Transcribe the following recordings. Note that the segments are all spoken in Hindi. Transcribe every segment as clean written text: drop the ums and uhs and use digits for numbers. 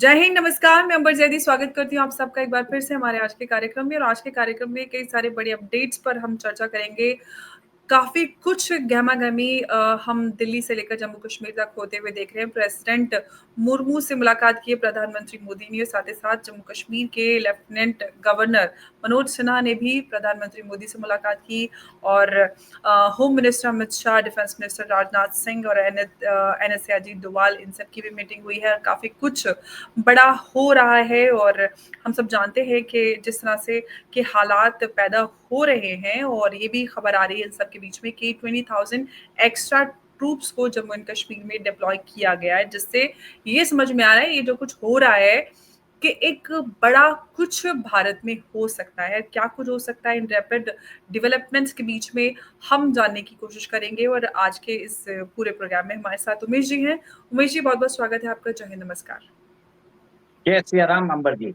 जय हिंद, नमस्कार। मैं अंबर जैदी स्वागत करती हूँ आप सबका एक बार फिर से हमारे आज के कार्यक्रम में। और आज के कार्यक्रम में कई सारे बड़े अपडेट्स पर हम चर्चा करेंगे। काफ़ी कुछ गहमा-गहमी हम दिल्ली से लेकर जम्मू कश्मीर तक होते हुए देख रहे हैं। प्रेसिडेंट मुर्मू से मुलाकात की है प्रधानमंत्री मोदी ने, साथ ही साथ जम्मू कश्मीर के लेफ्टिनेंट गवर्नर मनोज सिन्हा ने भी प्रधानमंत्री मोदी से मुलाकात की। और home minister Amit Shah, defence minister Rajnath Singh और एनएसए अजीत डोभाल, इन सब की भी मीटिंग हुई है। काफ़ी कुछ बड़ा हो रहा है और हम सब जानते हैं कि जिस तरह से के हालात पैदा हो रहे हैं, और ये भी खबर आ रही है इन सब के बीच में कि 20,000 एक्स्ट्रा ट्रूप्स को जम्मू एंड कश्मीर में डिप्लॉय किया गया है, जिससे ये समझ में आ रहा है ये जो कुछ हो रहा है कि एक बड़ा कुछ भारत में हो सकता है। क्या कुछ हो सकता है इन रैपिड डेवलपमेंट्स के बीच में, हम जानने की कोशिश करेंगे। और आज के इस पूरे प्रोग्राम में हमारे साथ उमेश जी हैं। उमेश जी, बहुत बहुत स्वागत है आपका। जय हिंद, नमस्कार। जय सिया राम अंबर जी।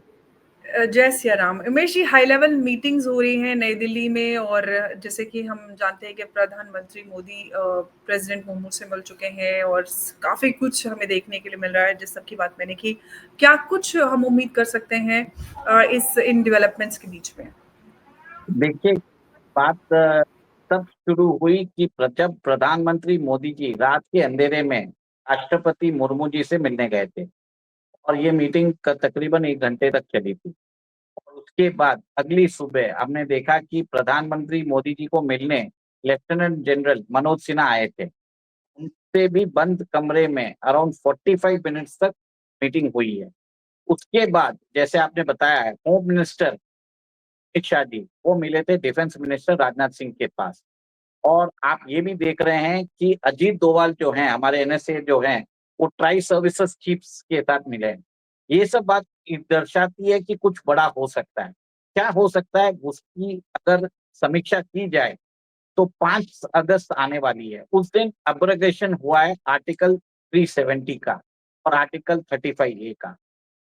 जय Siya Ram. Umesh ji, high level meetings हो रही हैं नई दिल्ली में, और जैसे कि हम जानते हैं कि प्रधानमंत्री मोदी प्रेसिडेंट मुर्मू से मिल चुके हैं, और काफी कुछ हमें देखने के लिए मिल रहा है जिस सब की बात मैंने की। क्या कुछ हम उम्मीद कर सकते हैं इस इन डेवलपमेंट्स के बीच में? देखिए, बात तब शुरू हुई कि जब प्रधानमंत्री मोदी जी रात के अंधेरे में राष्ट्रपति मुर्मू जी से मिलने गए थे और ये मीटिंग तकरीबन 1 घंटे तक चली थी। और उसके बाद अगली सुबह हमने देखा कि प्रधानमंत्री मोदी जी को मिलने लेफ्टिनेंट जनरल मनोज सिन्हा आए थे। उनसे भी बंद कमरे में अराउंड 45 मिनट्स तक मीटिंग हुई है। उसके बाद जैसे आपने बताया है, होम मिनिस्टर अमित शाह जी वो मिले थे डिफेंस मिनिस्टर राजनाथ सिंह के पास। और आप ये भी देख रहे हैं कि अजीत डोभाल जो हैं, हमारे एनएसए जो हैं, वो ट्राई सर्विसेज चीफ्स के साथ मिले हैं। ये सब बात दर्शाती है कि कुछ बड़ा हो सकता है। क्या हो सकता है उसकी अगर समीक्षा की जाए तो 5 अगस्त आने वाली है। उस दिन अब्रोगेशन हुआ है आर्टिकल 370 का और आर्टिकल 35A का।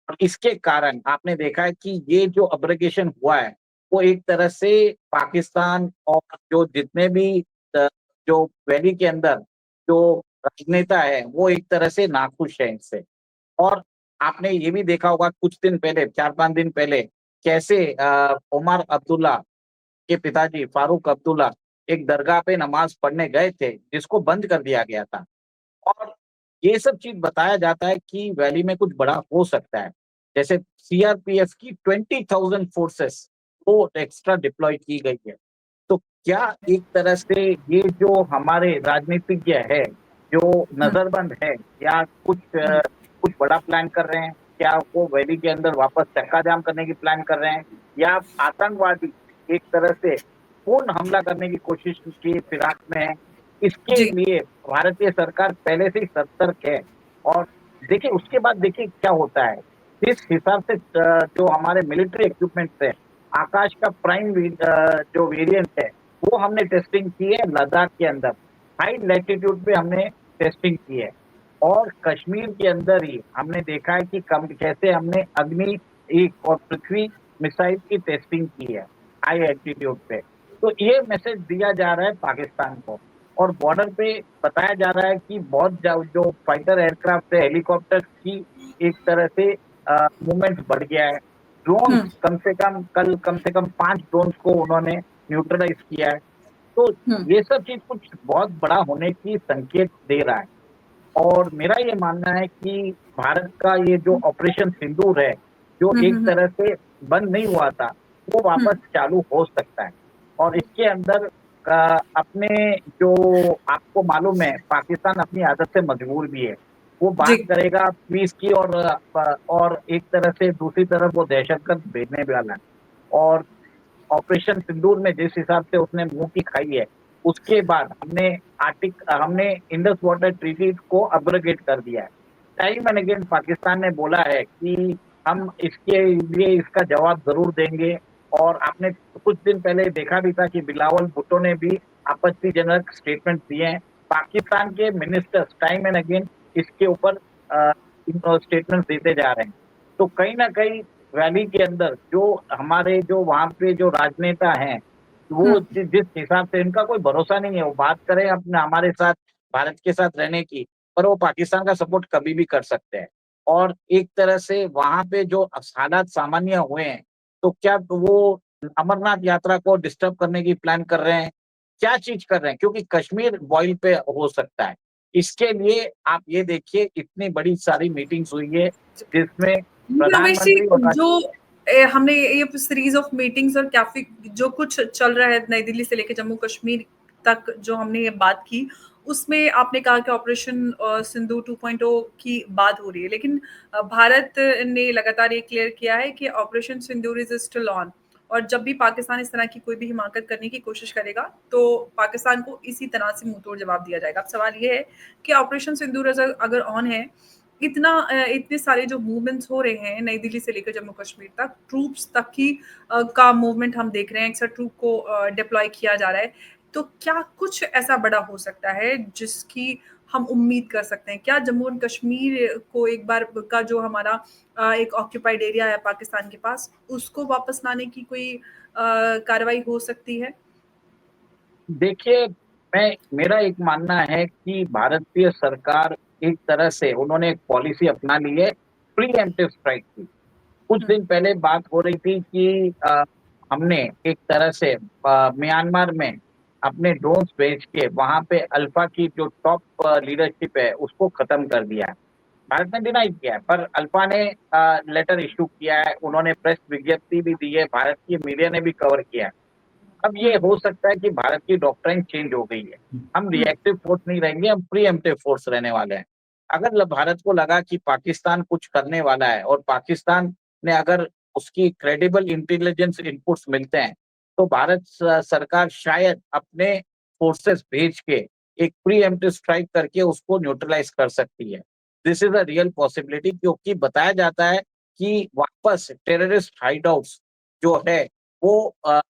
और इसके कारण आपने देखा है कि ये जो अब्रोगेशन हुआ है वो एक तरह से पाकिस्तान और जो जितने भी अ, जो वैली के अंदर जो राजनेता है वो एक तरह से नाखुश है इनसे। और आपने ये भी देखा होगा कुछ दिन पहले, 4-5 दिन पहले, कैसे उमर अब्दुल्ला के पिताजी फारूक अब्दुल्ला एक दरगाह पे नमाज पढ़ने गए थे, जिसको बंद कर दिया गया था। और ये सब चीज बताया जाता है कि वैली में कुछ बड़ा हो सकता है। जैसे सीआरपीएफ की 20,000 फोर्सेस वो एक्स्ट्रा डिप्लॉय की गई है। तो क्या एक तरह से ये जो हमारे राजनीतिज्ञ है, जो हम्म, नजरबंद है, या हम्म, कुछ बड़ा प्लान कर रहे हैं? क्या वो वैली के अंदर वापस चक्का जाम करने की प्लान कर रहे हैं, या आतंकवादी एक तरह से पूर्ण हमला करने की कोशिश की फिराक में है? इसके जी। लिए भारतीय सरकार पहले से ही सतर्क है। और देखिए उसके बाद देखिए क्या होता है। जिस हिसाब से जो हमारे मिलिट्री इक्विपमेंट्स है, आकाश का प्राइम जो वेरिएंट है वो हमने टेस्टिंग की है लद्दाख के अंदर। हाई लैटिट्यूड पे हमने टेस्टिंग की है। और कश्मीर के अंदर ही हमने देखा है कि कम कैसे हमने अग्नि एक और पृथ्वी मिसाइल की टेस्टिंग की है हाई एल्टीट्यूड पे। तो ये मैसेज दिया जा रहा है पाकिस्तान को। और बॉर्डर पे बताया जा रहा है कि बहुत जो फाइटर एयरक्राफ्ट है, हेलीकॉप्टर की एक तरह से मूवमेंट बढ़ गया है। हम्म, ड्रोन्स कम से कम 5 ड्रोन्स को उन्होंने न्यूट्रलाइज किया है। तो हम्म, ये सब चीज कुछ बहुत बड़ा होने की संकेत दे रहा है। और मेरा ये मानना है कि भारत का ये जो ऑपरेशन सिंदूर है, जो हम्म, एक तरह से बंद नहीं हुआ था, वो हम्म, वापस चालू हो सकता है। और इसके अंदर अपने जो आपको मालूम है, पाकिस्तान अपनी आदत से मजबूर भी है। वो जी। बात करेगा पीस की, और एक तरह से दूसरी तरफ वो दहशतगर्द भेजने वाला है। और ऑपरेशन सिंदूर में जिस हिसाब से उसने मुंह की खाई है, उसके बाद हमने इंडस वाटर ट्रीटी को अब्रोगेट कर दिया है। टाइम एंड अगेन पाकिस्तान ने बोला है कि हम इसके लिए इसका जवाब जरूर देंगे। और आपने कुछ दिन पहले देखा भी था कि बिलावल भुट्टो ने भी आपत्तिजनक स्टेटमेंट दिए हैं। पाकिस्तान के मिनिस्टर्स टाइम एंड अगेन इसके ऊपर स्टेटमेंट देते जा रहे हैं। तो कहीं ना कहीं वैली के अंदर जो हमारे जो वहां पे जो राजनेता हैं, वो हम्म, जिस हिसाब से इनका कोई भरोसा नहीं है, वो बात करें अपने हमारे साथ भारत के साथ रहने की, पर वो पाकिस्तान का सपोर्ट कभी भी कर सकते हैं। और एक तरह से वहां पे जो हालात सामान्य हुए हैं, तो क्या वो अमरनाथ यात्रा को डिस्टर्ब करने की प्लान कर रहे हैं? क्या चीज कर रहे हैं? क्योंकि कश्मीर बॉइल पे हो सकता है। इसके लिए आप ये देखिए, इतनी बड़ी सारी मीटिंग्स हुई है जिसमें लेकिन उमेश जी, प्रधानमंत्री और जो हमने ये सीरीज ऑफ मीटिंग्स और काफी जो कुछ चल रहा है नई दिल्ली से लेकर जम्मू कश्मीर तक जो हमने ये बात की, उसमें आपने कहा कि ऑपरेशन सिंधु 2.0 की बात हो रही है, लेकिन भारत ने लगातार ये क्लियर किया है कि operation Sindoor is still on. और जब भी पाकिस्तान इस तरह की कोई भी हिमाकत करने की कोशिश करेगा तो पाकिस्तान को इसी तरह से मुंह तोड़ जवाब दिया जाएगा। अब सवाल ये है कि ऑपरेशन सिंदूर अगर ऑन है, इतने सारे जो मूवमेंट्स हो रहे हैं नई दिल्ली से लेकर जम्मू कश्मीर तक, ट्रूप्स तक की का मूवमेंट हम देख रहे हैं, अक्सर ट्रूप को डिप्लॉय किया जा रहा है, तो क्या कुछ ऐसा बड़ा हो सकता है जिसकी हम उम्मीद कर सकते हैं? क्या जम्मू एंड कश्मीर को एक बार का जो हमारा एक ऑक्यूपाइड एरिया है पाकिस्तान के पास, उसको वापस लाने की कोई कार्रवाई हो सकती है? देखिए, मैं मेरा एक मानना है कि भारतीय सरकार एक तरह से उन्होंने एक पॉलिसी अपना ली है प्रीएम्प्टिव स्ट्राइक की। कुछ हम्म। दिन पहले बात हो रही थी कि हमने एक तरह से म्यांमार में अपने ड्रोन्स भेज के वहां पे अल्फा की जो टॉप लीडरशिप है उसको खत्म कर दिया है। भारत ने डिनाई किया है, पर अल्फा ने लेटर इशू किया है, उन्होंने प्रेस विज्ञप्ति भी दी है, भारत की मीडिया ने भी कवर किया है। अब ये हम्म। हो सकता है कि भारत की डॉक्ट्राइन चेंज हो गई है। हम हम्म। रिएक्टिव फोर्स नहीं रहेंगे, हम प्रीएम्प्टिव फोर्स रहने वाले हैं। अगर भारत को लगा कि पाकिस्तान कुछ करने वाला है और पाकिस्तान ने अगर उसकी क्रेडिबल इंटेलिजेंस इनपुट्स मिलते हैं, तो भारत सरकार शायद अपने फोर्सेस भेज के एक प्रीएम्प्टिव स्ट्राइक करके उसको न्यूट्रलाइज कर सकती है। This is a real possibility, क्योंकि बताया जाता है कि वापस टेररिस्ट हाइडआउट्स जो है वो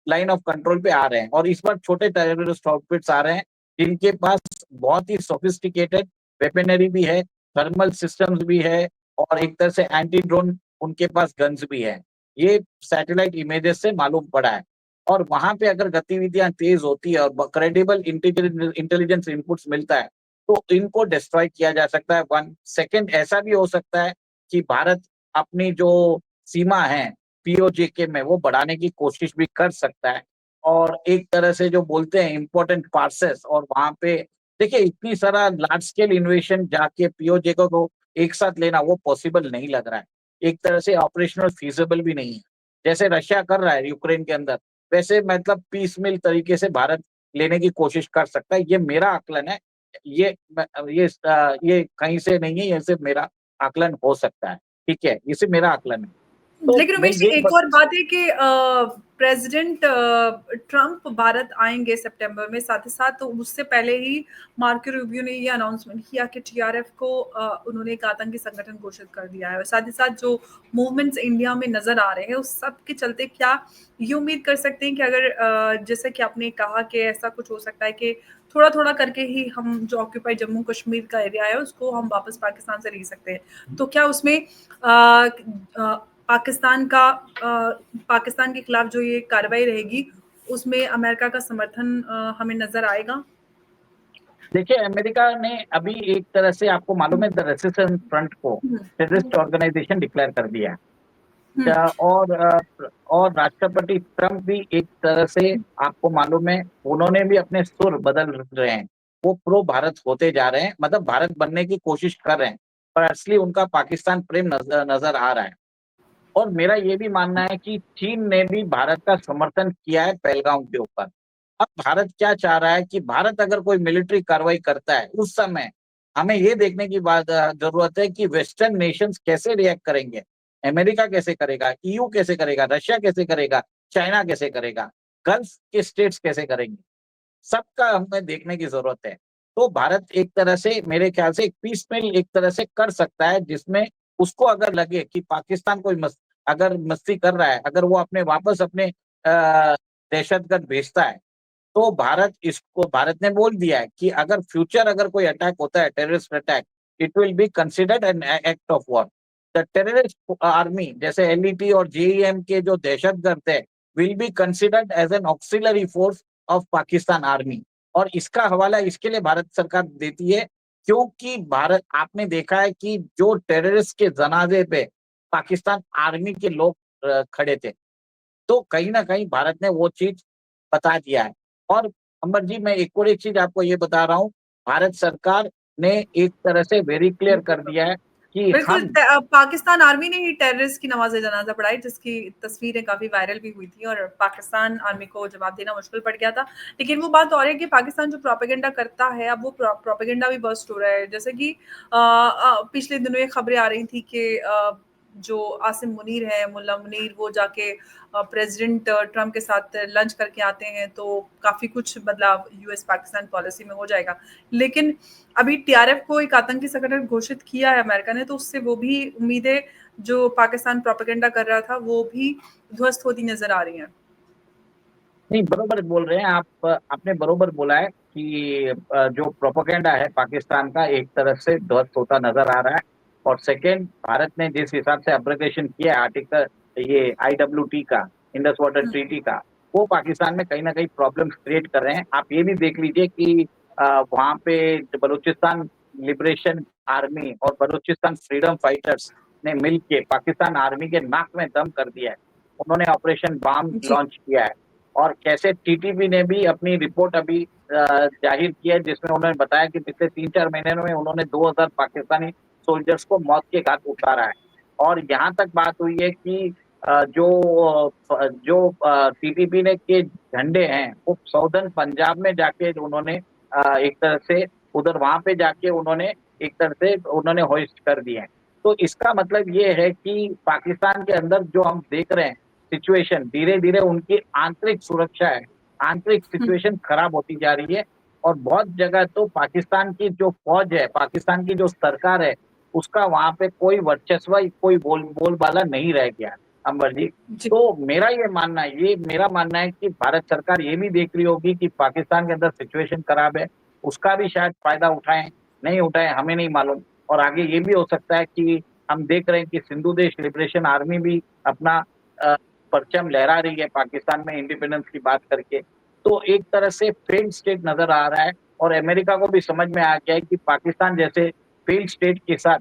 लाइन ऑफ कंट्रोल पे आ रहे हैं, और इस बार छोटे टेररिस्ट आउटफिट्स आ रहे हैं जिनके पास बहुत ही सोफिस्टिकेटेड वेपनरी भी है, थर्मल सिस्टम्स भी है, और एक तरह से एंटी ड्रोन उनके पास गन्स भी है। ये सैटेलाइट इमेजेस से मालूम पड़ा है। और वहां पे अगर गतिविधियां तेज होती है और क्रेडिबल इंटेलिजेंस इनपुट्स मिलता है, तो इनको डिस्ट्रॉय किया जा सकता है। वन सेकेंड ऐसा भी हो सकता है कि भारत अपनी जो सीमा है पीओजेके में वो बढ़ाने की कोशिश भी कर सकता है। और एक तरह से जो बोलते हैं इम्पोर्टेंट पार्सेस, और वहां पे देखिए इतनी सारा लार्ज स्केल इन्वेशन जाके पीओजेके को एक साथ लेना वो पॉसिबल नहीं लग रहा है। एक तरह से ऑपरेशनल फीजिबल भी नहीं है। जैसे रशिया कर रहा है यूक्रेन के अंदर, वैसे मतलब पीस मिल तरीके से भारत लेने की कोशिश कर सकता है। ये मेरा आकलन है। ये ये कहीं से नहीं है, ये सिर्फ मेरा आकलन हो सकता है। ठीक है, ये सिर्फ मेरा आकलन है। तो लेकिन मैं उमेश जी, ये एक और बात है कि प्रेसिडेंट ट्रंप भारत आएंगे सितंबर में, साथ ही साथ तो उससे पहले ही मार्को रूबियो ने ये अनाउंसमेंट किया कि टीआरएफ को उन्होंने एक आतंकी संगठन घोषित कर दिया है। और साथ ही साथ जो मूवमेंट्स इंडिया में नजर आ रहे हैं उस सब के चलते क्या ये उम्मीद कर सकते हैं कि अगर जैसे कि आपने कहा कि ऐसा कुछ हो सकता है कि थोड़ा थोड़ा करके ही हम जो ऑक्यूपाइड जम्मू कश्मीर का एरिया है उसको हम वापस पाकिस्तान से ले सकते हैं, तो क्या उसमें पाकिस्तान का पाकिस्तान के खिलाफ जो ये कार्रवाई रहेगी उसमें अमेरिका का समर्थन हमें नजर आएगा? देखिए, अमेरिका ने अभी एक तरह से आपको मालूम है द रेसिस्टेंस फ्रंट को टेररिस्ट ऑर्गेनाइजेशन डिक्लेयर कर दिया है। हम्म। और राष्ट्रपति ट्रंप भी एक तरह से आपको मालूम है उन्होंने भी अपने सुर बदल रहे हैं। वो प्रो भारत होते जा रहे हैं, मतलब भारत बनने की कोशिश कर रहे हैं, पर असली उनका पाकिस्तान प्रेम नजर आ रहा है। और मेरा ये भी मानना है कि चीन ने भी भारत का समर्थन किया है पहलगाम के ऊपर। अब भारत क्या चाह रहा है कि भारत अगर कोई मिलिट्री कार्रवाई करता है उस समय हमें ये देखने की बात जरूरत है कि वेस्टर्न नेशंस कैसे रिएक्ट करेंगे। अमेरिका कैसे करेगा, ईयू कैसे करेगा, रशिया कैसे करेगा, चाइना कैसे करेगा, गल्फ के स्टेट्स कैसे करेंगे, सबका हमें देखने की जरूरत है। तो भारत एक तरह से मेरे ख्याल से एक पीस मिल एक तरह से कर सकता है, जिसमें उसको अगर लगे कि पाकिस्तान कोई अगर मस्ती कर रहा है, अगर वो अपने वापस अपने दहशतगर्द भेजता है, तो भारत ने बोल दिया है कि अगर फ्यूचर अगर कोई अटैक होता है, terrorist attack, it will be considered an act of war. The terrorist army जैसे एलईटी और जेईएम के जो दहशतगर्द है will be considered as an auxiliary force of Pakistan army. और इसका हवाला इसके लिए भारत सरकार देती है क्योंकि भारत, आपने देखा है कि जो टेररिस्ट के जनाजे पे पाकिस्तान आर्मी के लोग खड़े थे, तो कहीं न कहीं भारत ने वो चीज़ बता दिया है। और अंबर जी, मैं एक और एक चीज़ आपको ये बता रहा हूँ, भारत सरकार ने एक तरह से वेरी क्लियर कर दिया है कि बिल्कुल, हम पाकिस्तान आर्मी ने ही टेररिस्ट की नमाज़-ए-जनाज़ा पढ़ाई, जिसकी तस्वीरें काफ़ी वायरल भी हुई थी और पाकिस्तान आर्मी को जवाब देना मुश्किल पड़ गया था। लेकिन वो बात और है कि पाकिस्तान जो प्रोपेगेंडा करता है, अब वो प्रोपेगेंडा भी बर्स्ट हो रहा है। जैसे कि पिछले दिनों ये खबरें आ रही थी कि जो आसिम मुनीर है, मुल्ला मुनीर, वो जाके प्रेज़िडेंट ट्रम्प के साथ लंच करके आते हैं, तो काफ़ी कुछ बदलाव यूएस पाकिस्तान पॉलिसी में हो जाएगा। लेकिन अभी टीआरएफ को एक आतंकी संगठन घोषित किया है अमेरिका ने, तो उससे वो भी उम्मीदें जो पाकिस्तान प्रोपेगेंडा कर रहा था, वो भी ध्वस्त होती नज़र आ रही हैं। नहीं, बरोबर बोल रहे हैं आप। आपने बरोबर बोला है कि जो प्रोपेगेंडा है पाकिस्तान का, एक तरफ से ध्वस्त होता नज़र आ रहा है। और सेकंड, भारत ने जिस हिसाब से एब्रोगेशन किया है आर्टिकल ये आईडब्ल्यूटी का, इंडस वाटर हुँ, ट्रीटी का, वो पाकिस्तान में कहीं न कहीं प्रॉब्लम्स क्रिएट कर रहे हैं। आप ये भी देख लीजिए कि वहाँ पे बलूचिस्तान लिबरेशन आर्मी और बलूचिस्तान फ्रीडम फाइटर्स ने मिल के पाकिस्तान आर्मी के नाक में दम कर दिया है। उन्होंने ऑपरेशन बाम जी, लॉन्च किया है। और कैसे टीटीपी ने भी अपनी रिपोर्ट अभी जाहिर की है, जिसमें उन्होंने बताया कि पिछले 3-4 महीने में उन्होंने 2000 पाकिस्तानी सोल्जर्स को मौत के घाट उतारा है। और यहाँ तक बात हुई है कि जो टीटीपी ने के झंडे हैं, वो साउदर्न पंजाब में जाके उन्होंने एक तरह से उधर वहाँ पे जाके उन्होंने एक तरह से उन्होंने होइस्ट कर दिए हैं। तो इसका मतलब ये है कि पाकिस्तान के अंदर जो हम देख रहे हैं सिचुएशन, धीरे-धीरे उनकी आंतरिक सुरक्षा है, आंतरिक हुँ, सिचुएशन खराब होती जा रही है। और बहुत जगह तो पाकिस्तान की जो फ़ौज है, पाकिस्तान की जो सरकार है, उसका वहाँ पे कोई वर्चस्व, कोई बोलबाला नहीं रह गया है, अंबर जी। जी। तो मेरा मानना है कि भारत सरकार ये भी देख रही होगी कि पाकिस्तान के अंदर सिचुएशन खराब है, उसका भी शायद फ़ायदा उठाएँ, नहीं उठाएँ हमें नहीं मालूम। और आगे ये भी हो सकता है कि हम देख रहे हैं कि सिंधु देश लिबरेशन आर्मी भी अपना अ, परचम लहरा रही है पाकिस्तान में इंडिपेंडेंस की बात करके। तो एक तरह से फेल्ड स्टेट नज़र आ रहा है। और अमेरिका को भी समझ में आ गया है कि पाकिस्तान जैसे फेल्ड स्टेट के साथ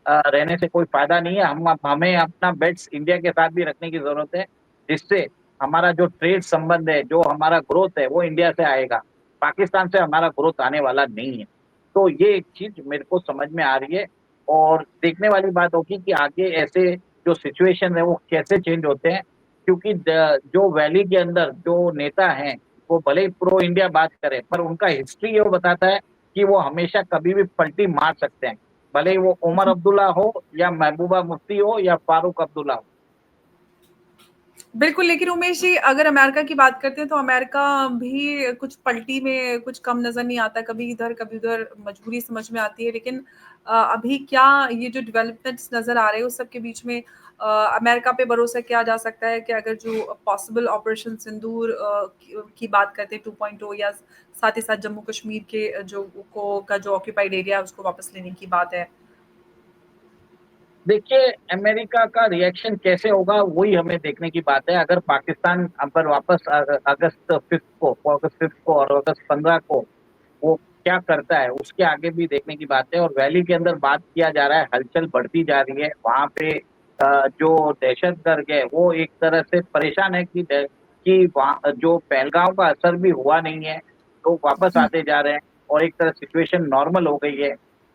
रहने से कोई फ़ायदा नहीं है। हमें अपना बेट्स इंडिया के साथ भी रखने की ज़रूरत है, जिससे हमारा जो ट्रेड संबंध है, जो हमारा ग्रोथ है, वो इंडिया से आएगा। पाकिस्तान से हमारा ग्रोथ आने वाला नहीं है। तो ये एक चीज़ मेरे को समझ में आ रही है। और देखने वाली बात होगी कि आगे ऐसे जो सिचुएशन है, वो कैसे चेंज होते हैं। क्योंकि जो वैली के अंदर जो नेता हैं, वो भले ही प्रो इंडिया बात करें, पर उनका हिस्ट्री ये बताता है कि वो हमेशा कभी भी पलटी मार सकते हैं। भले ही वो उमर अब्दुल्ला हो या महबूबा मुफ्ती हो या फारूक अब्दुल्ला हो। बिल्कुल, लेकिन उमेश जी, अगर अमेरिका की बात करते हैं तो अमेरिका भी कुछ पलटी में कुछ कम नज़र नहीं आता, कभी इधर, कभी उधर, मजबूरी समझ में आती है। लेकिन अभी क्या ये जो डेवलपमेंट्स नज़र आ रहे हैं, उस सब के बीच में अमेरिका पे भरोसा किया जा सकता है कि अगर जो पॉसिबल ऑपरेशन सिंदूर की बात करते हैं 2.0, या साथ ही साथ जम्मू कश्मीर के जो ऑक्यूपाइड एरिया है, उसको वापस लेने की बात है? देखिए, अमेरिका का रिएक्शन कैसे होगा, वही हमें देखने की बात है। अगर पाकिस्तान पर वापस अगस्त 5 को और अगस्त 15 को वो क्या करता है, उसके आगे भी देखने की बात है। और वैली के अंदर बात किया जा रहा है, हलचल बढ़ती जा रही है। वहाँ पे जो दहशतगर्द है, वो एक तरह से परेशान है कि वहाँ जो पहलगाम का असर भी हुआ नहीं है, तो वापस हुँ, आते जा रहे हैं और एक तरह सिचुएशन नॉर्मल हो गई है,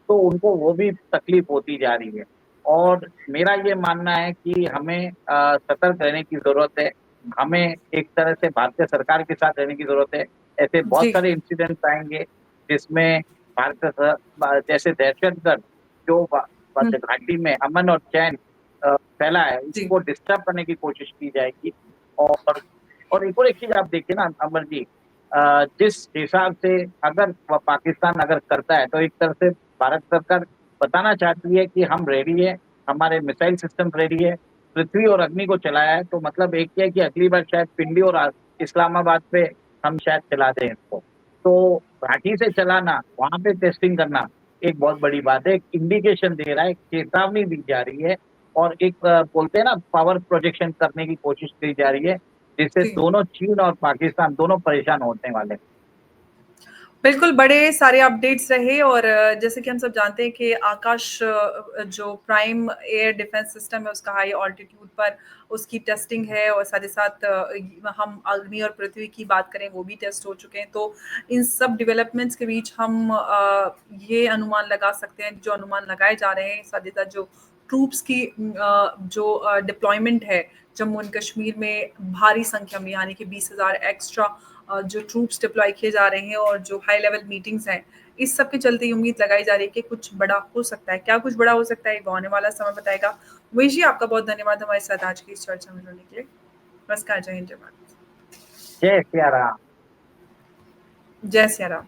तो उनको वो भी तकलीफ होती जा रही है। और मेरा ये मानना है कि हमें सतर्क रहने की ज़रूरत है। हमें एक तरह से भारतीय सरकार के साथ रहने की ज़रूरत है। ऐसे बहुत जी, सारे इंसिडेंट्स आएँगे, जिसमें भारत स ब जैसे दहशतगर्द जो हुँ, घाटी में अमन और चैन फैला है, जी, उसको डिस्टर्ब करने की कोशिश की जाएगी। और एक और एक चीज़ आप देखिए ना अमर जी, जिस हिसाब से अगर पाकिस्तान अगर करता है, तो एक तरह से भारत सरकार बताना चाहती है कि हम रेडी हैं, हमारे मिसाइल सिस्टम रेडी है, पृथ्वी और अग्नि को चलाया है, तो मतलब एक ये है कि अगली बार शायद पिंडी और इस्लामाबाद पे हम शायद चला दें इसको। तो घाटी से चलाना, वहाँ पे टेस्टिंग करना, एक बहुत बड़ी बात है। एक इंडिकेशन दे रहा है, एक चेतावनी दी जा रही है। और एक बोलते हैं ना, पावर प्रोजेक्शन करने की कोशिश की जा रही है, जिससे जी। दोनों चीन और पाकिस्तान दोनों परेशान होने वाले हैं। बिल्कुल, बड़े सारे अपडेट्स रहे और जैसे कि हम सब जानते हैं कि आकाश जो प्राइम एयर डिफेंस सिस्टम है उसका हाई ऑल्टीट्यूड पर उसकी टेस्टिंग है और साथ ही साथ हम अग्नि और पृथ्वी की बात करें वो भी टेस्ट हो चुके हैं। तो इन सब डेवलपमेंट्स के बीच हम ये अनुमान लगा सकते हैं, जो अनुमान लगाए जा रहे हैं साथ ही साथ जो ट्रूप्स की जो डिप्लॉयमेंट है जम्मू एंड कश्मीर में भारी संख्या में यानी कि 20,000 एक्स्ट्रा जो ट्रूप्स डिप्लॉय किए जा रहे हैं और जो हाई लेवल मीटिंग्स हैं, इस सब के चलते ये उम्मीद लगाई जा रही है कि कुछ बड़ा हो सकता है। क्या कुछ बड़ा हो सकता है, वो आने वाला समय बताएगा। वैशी आपका बहुत धन्यवाद हमारे साथ आज की इस चर्चा में जुड़ने के लिए। नमस्कार, जय हिंद, जय भारत। जय सिया राम। जय सिया राम।